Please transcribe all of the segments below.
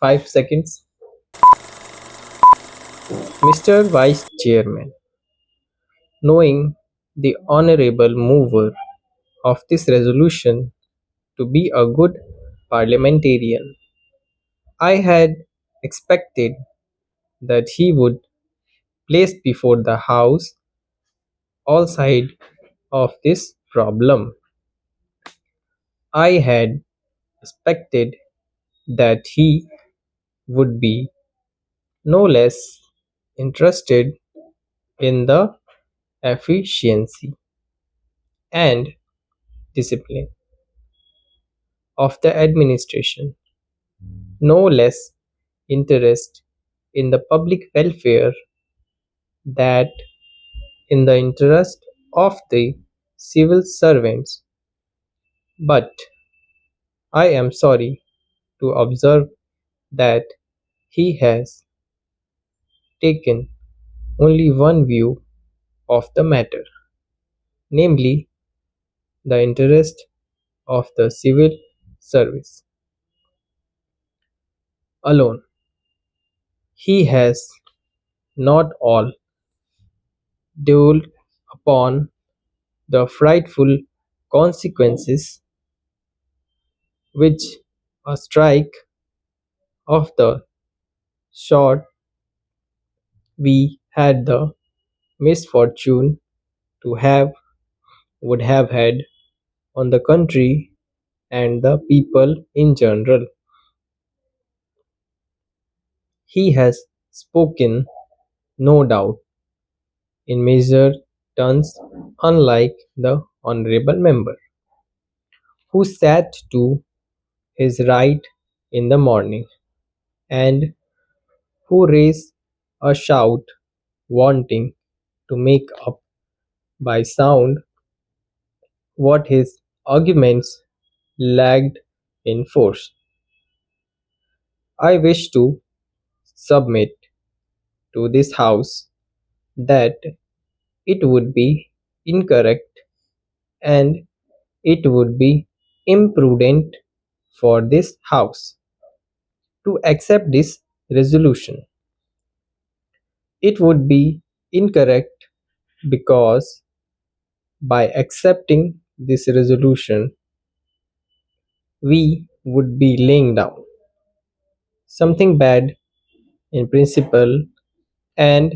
5 seconds. Mr. Vice Chairman, knowing the honorable mover of this resolution to be a good parliamentarian, I had expected that he would place before the House all sides of this problem. I had expected that he would be no less interested in the efficiency and discipline of the administration, no less interest in the public welfare that in the interest of the civil servants. But I am sorry to observe that he has taken only one view of the matter, namely the interest of the civil service alone. He has not all dwelled upon the frightful consequences which a strike of the sort we had the misfortune to have would have had on the country and the people in general. He has spoken, no doubt, in measured terms, unlike the honorable member, who sat to his right in the morning, and who raised a shout wanting to make up by sound what his arguments lacked in force. I wish to submit to this House that it would be incorrect and it would be imprudent for this House to accept this resolution. It would be incorrect because by accepting this resolution, we would be laying down something bad in principle, and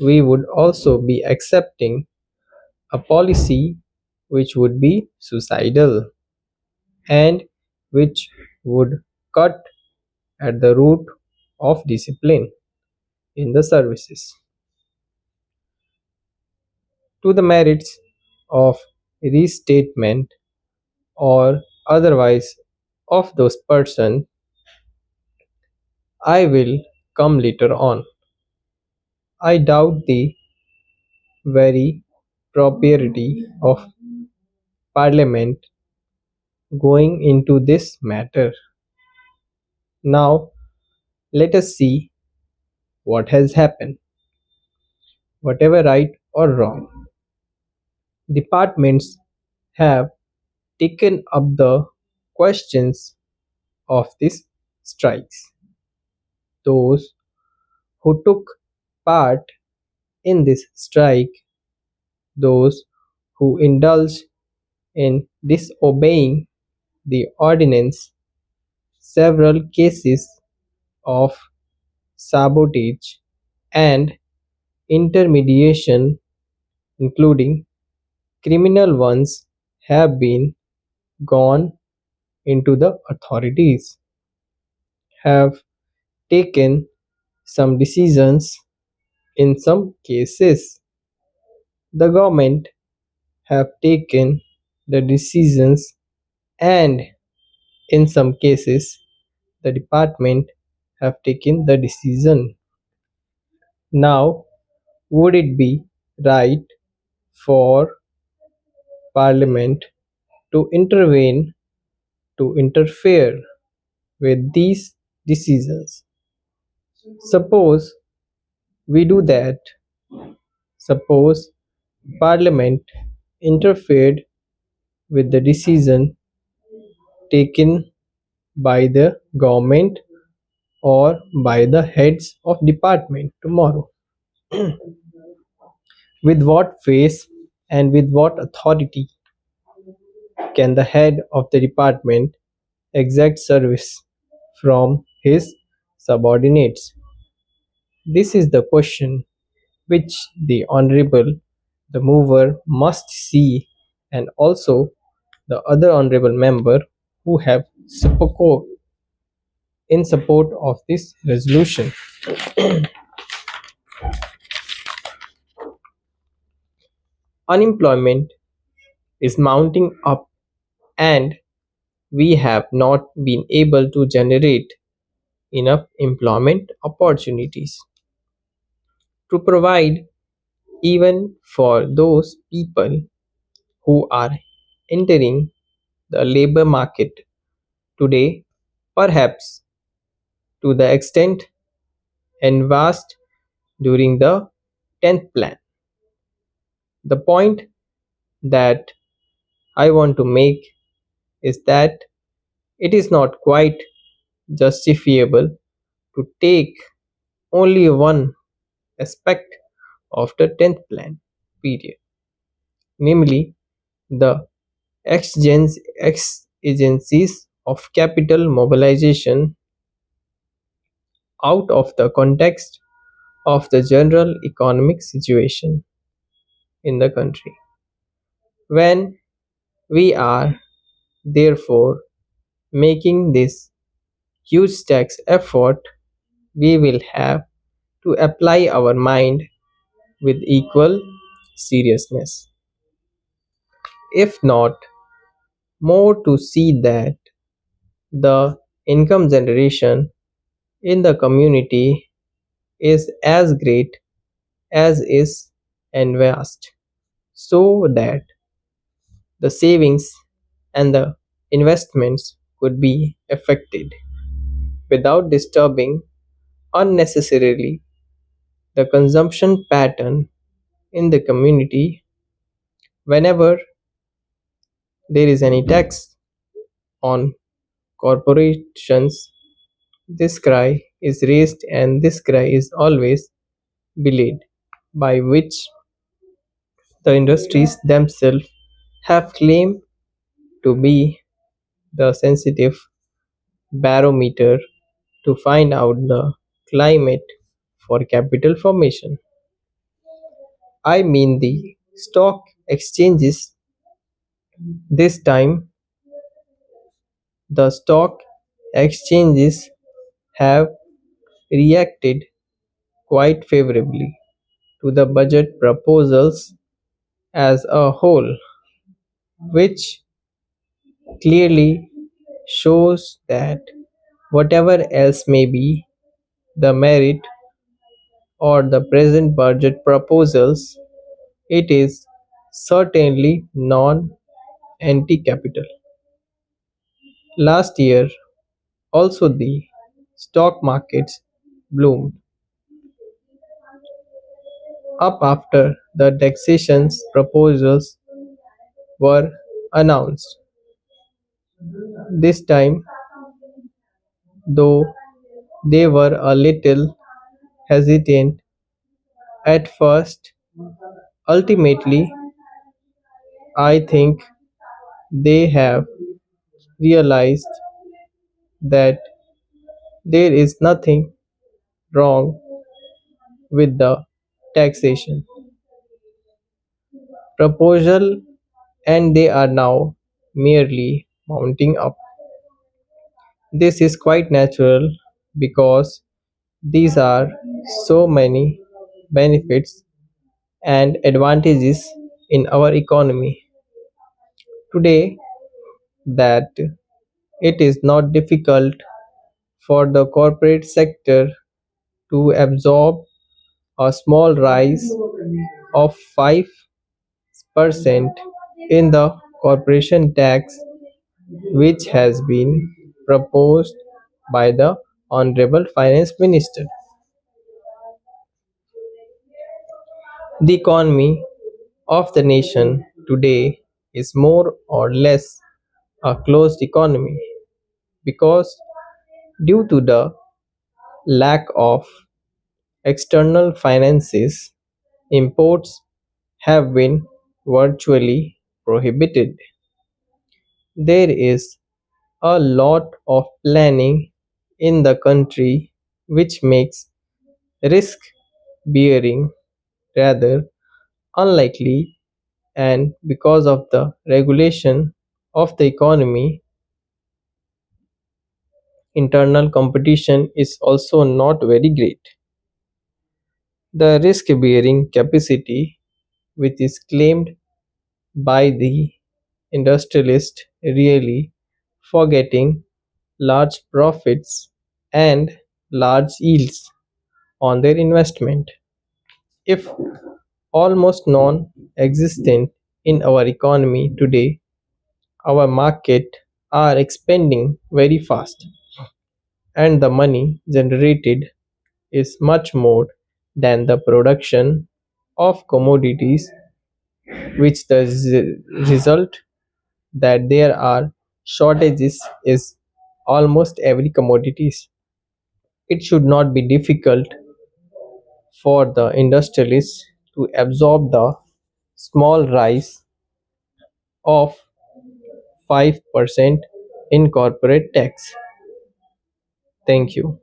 we would also be accepting a policy which would be suicidal and which would cut at the root of discipline in the services. To the merits of restatement or otherwise of those person, I will come later on. I doubt the very propriety of Parliament going into this matter. Now, let us see what has happened. Whatever right or wrong, departments have taken up the questions of these strikes. Those who took part in this strike, those who indulged in disobeying the ordinance, several cases of sabotage and intermediation, including criminal ones, have been gone into the authorities, have taken some decisions in some cases. The government have taken the decisions, and in some cases the department have taken the decision. Now, would it be right for Parliament to intervene, to interfere with these decisions? Suppose we do that. Suppose Parliament interfered with the decision taken by the government or by the heads of department tomorrow. With what face and with what authority can the head of the department exact service from his subordinates? This is the question which the Honorable the mover must see, and also the other honorable member who have spoken in support of this resolution. Unemployment is mounting up, and we have not been able to generate enough employment opportunities to provide even for those people who are entering the labor market today, perhaps to the extent envisaged during the 10th plan. The point that I want to make is that it is not quite justifiable to take only one aspect of the 10th plan period, namely the exigencies of capital mobilization, out of the context of the general economic situation in the country. When we are therefore making this huge tax effort, we will have to apply our mind with equal seriousness, if not more, to see that the income generation in the community is as great as is and vast, so that the savings and the investments could be affected without disturbing unnecessarily the consumption pattern in the community. Whenever there is any tax on corporations, this cry is raised, and this cry is always belayed, by which the industries themselves have claimed to be the sensitive barometer to find out the climate for capital formation. I mean the stock exchanges. This time, the stock exchanges have reacted quite favorably to the budget proposals as a whole, which clearly shows that whatever else may be the merit or the present budget proposals, it is certainly non anti capital. Last year, also the stock markets bloomed up after the taxation proposals were announced. This time, though they were a little hesitant at first, ultimately, I think they have realized that there is nothing wrong with the taxation proposal, and they are now merely mounting up. This is quite natural because these are so many benefits and advantages in our economy today that it is not difficult for the corporate sector to absorb a small rise of 5% in the corporation tax, which has been proposed by the Honorable Finance Minister. The economy of the nation today is more or less a closed economy because, due to the lack of external finances, imports have been virtually prohibited. There is a lot of planning in the country which makes risk bearing rather unlikely, and because of the regulation of the economy, internal competition is also not very great. The risk bearing capacity which is claimed by the industrialist really forgetting large profits and large yields on their investment. If almost non existent in our economy today, our market are expanding very fast and the money generated is much more than the production of commodities, which the result that there are shortages is almost every commodities. It should not be difficult for the industrialists to absorb the small rise of 5% in corporate tax. Thank you.